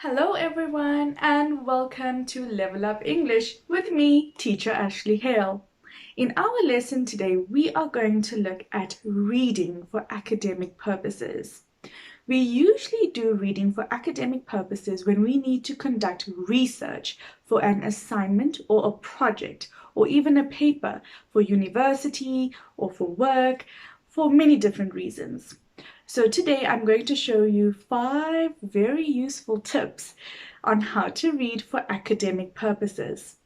Hello everyone and welcome to Level Up English with me, Teacher Ashley Hale. In our lesson today, we are going to look at reading for academic purposes. We usually do reading for academic purposes when we need to conduct research for an assignment or a project or even a paper for university or for work for many different reasons. So today I'm going to show you 5 very useful tips on how to read for academic purposes.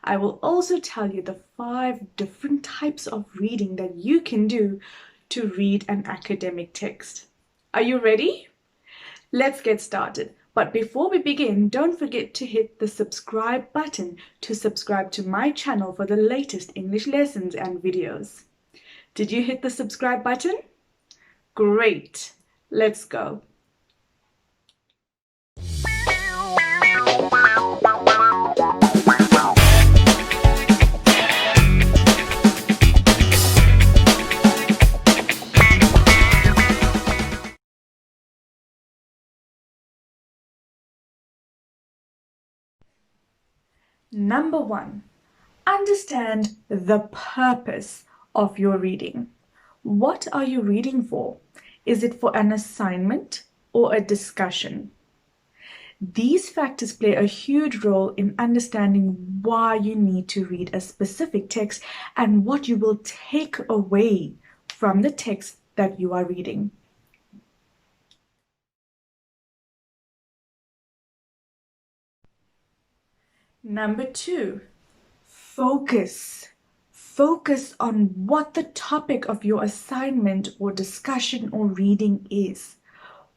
I will also tell you the 5 different types of reading that you can do to read an academic text. Are you ready? Let's get started. But before we begin, don't forget to hit the subscribe button to subscribe to my channel for the latest English lessons and videos. Did you hit the subscribe button? Great, let's go. Number 1, understand the purpose of your reading. What are you reading for? Is it for an assignment or a discussion? These factors play a huge role in understanding why you need to read a specific text and what you will take away from the text that you are reading. Number 2, focus. Focus on what the topic of your assignment or discussion or reading is.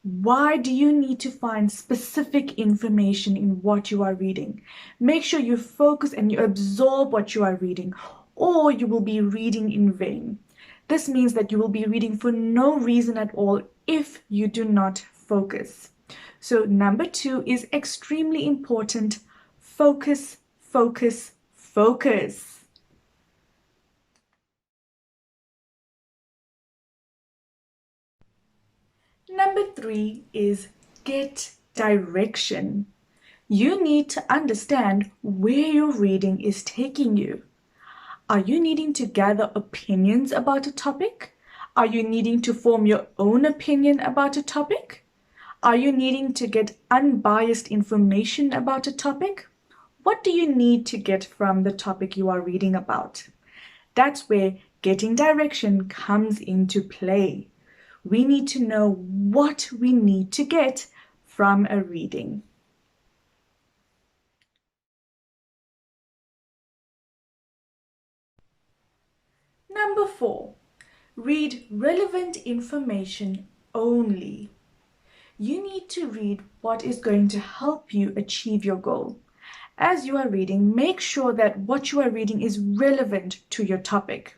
Why do you need to find specific information in what you are reading? Make sure you focus and you absorb what you are reading, or you will be reading in vain. This means that you will be reading for no reason at all if you do not focus. So number 2 is extremely important. Focus, focus, focus. Number 3 is get direction. You need to understand where your reading is taking you. Are you needing to gather opinions about a topic? Are you needing to form your own opinion about a topic? Are you needing to get unbiased information about a topic? What do you need to get from the topic you are reading about? That's where getting direction comes into play. We need to know what we need to get from a reading. Number 4, read relevant information only. You need to read what is going to help you achieve your goal. As you are reading, make sure that what you are reading is relevant to your topic.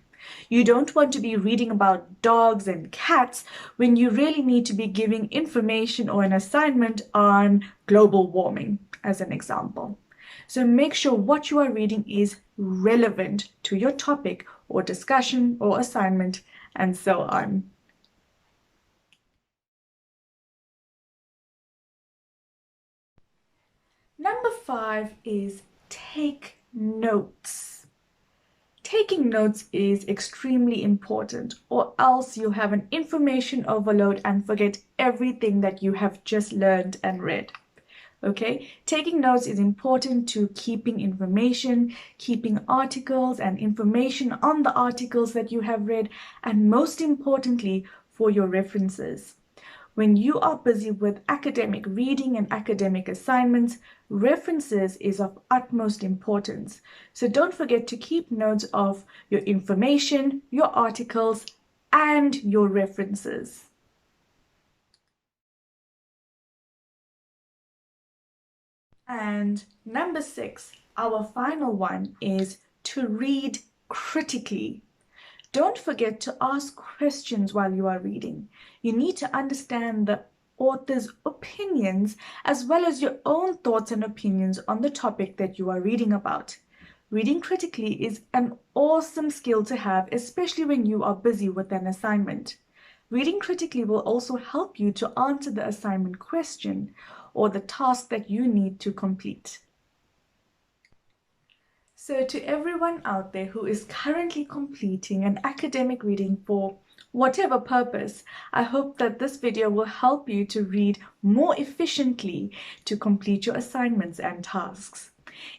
You don't want to be reading about dogs and cats when you really need to be giving information or an assignment on global warming, as an example. So make sure what you are reading is relevant to your topic or discussion or assignment, and so on. Number 5 is take notes. Taking notes is extremely important, or else you'll have an information overload and forget everything that you have just learned and read. Okay, taking notes is important to keeping information, keeping articles and information on the articles that you have read, and most importantly, for your references. When you are busy with academic reading and academic assignments, references is of utmost importance. So don't forget to keep notes of your information, your articles, and your references. And number 6, our final one, is to read critically. Don't forget to ask questions while you are reading. You need to understand the author's opinions as well as your own thoughts and opinions on the topic that you are reading about. Reading critically is an awesome skill to have, especially when you are busy with an assignment. Reading critically will also help you to answer the assignment question or the task that you need to complete. So to everyone out there who is currently completing an academic reading for whatever purpose, I hope that this video will help you to read more efficiently to complete your assignments and tasks.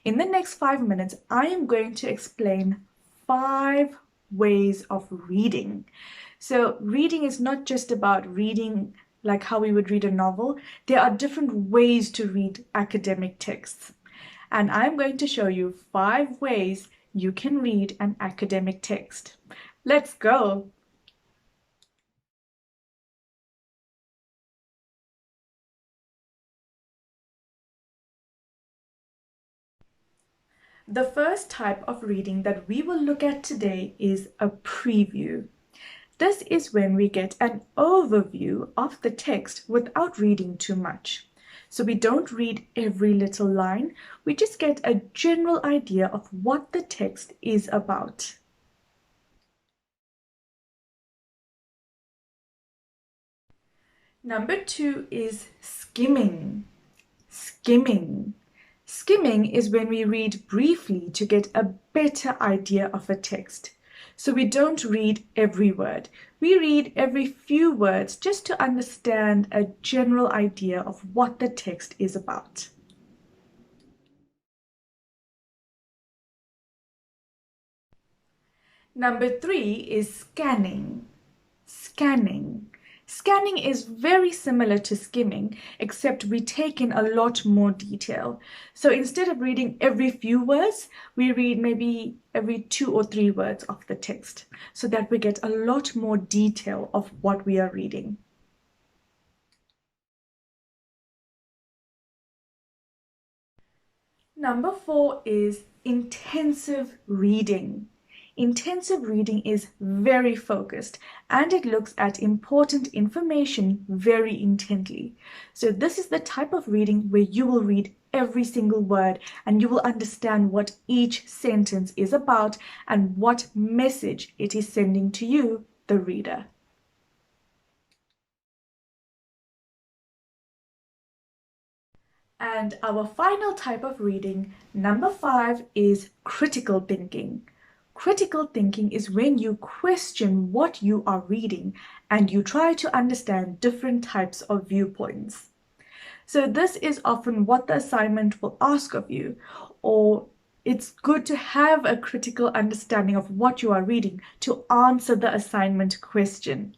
In the next 5 minutes, I am going to explain 5 ways of reading. So reading is not just about reading like how we would read a novel. There are different ways to read academic texts. And I'm going to show you 5 ways you can read an academic text. Let's go! The first type of reading that we will look at today is a preview. This is when we get an overview of the text without reading too much. So we don't read every little line, we just get a general idea of what the text is about. Number 2 is skimming. Skimming. Skimming is when we read briefly to get a better idea of a text. So we don't read every word. We read every few words just to understand a general idea of what the text is about. Number 3 is scanning. Scanning. Scanning is very similar to skimming, except we take in a lot more detail. So instead of reading every few words, we read maybe every 2 or 3 words of the text, so that we get a lot more detail of what we are reading. Number 4 is intensive reading. Intensive reading is very focused and it looks at important information very intently. So this is the type of reading where you will read every single word and you will understand what each sentence is about and what message it is sending to you, the reader. And our final type of reading, number 5, is critical thinking. Critical thinking is when you question what you are reading and you try to understand different types of viewpoints. So this is often what the assignment will ask of you, or it's good to have a critical understanding of what you are reading to answer the assignment question.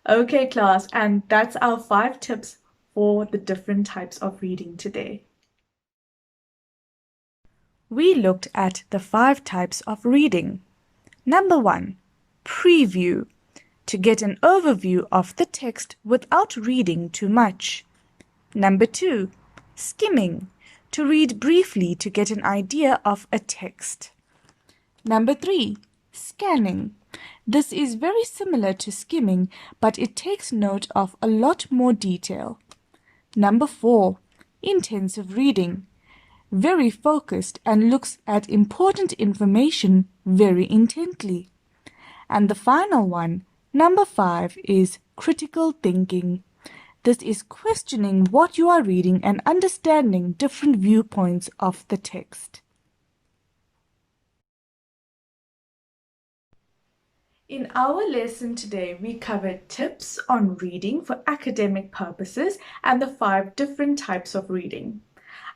Okay, class, and that's our 5 tips for the different types of reading today. We looked at the 5 types of reading. Number 1, preview, to get an overview of the text without reading too much. Number 2, skimming, to read briefly to get an idea of a text. Number 3, scanning. This is very similar to skimming, but it takes note of a lot more detail. Number 4, intensive reading. Very focused and looks at important information very intently. And the final one, number 5, is critical thinking. This is questioning what you are reading and understanding different viewpoints of the text. In our lesson today, we covered tips on reading for academic purposes and the 5 different types of reading.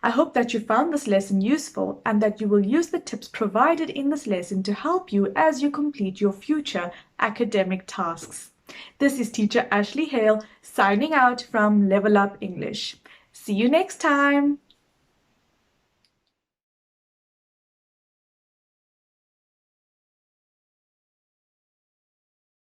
I hope that you found this lesson useful and that you will use the tips provided in this lesson to help you as you complete your future academic tasks. This is Teacher Ashley Hale signing out from Level Up English. See you next time!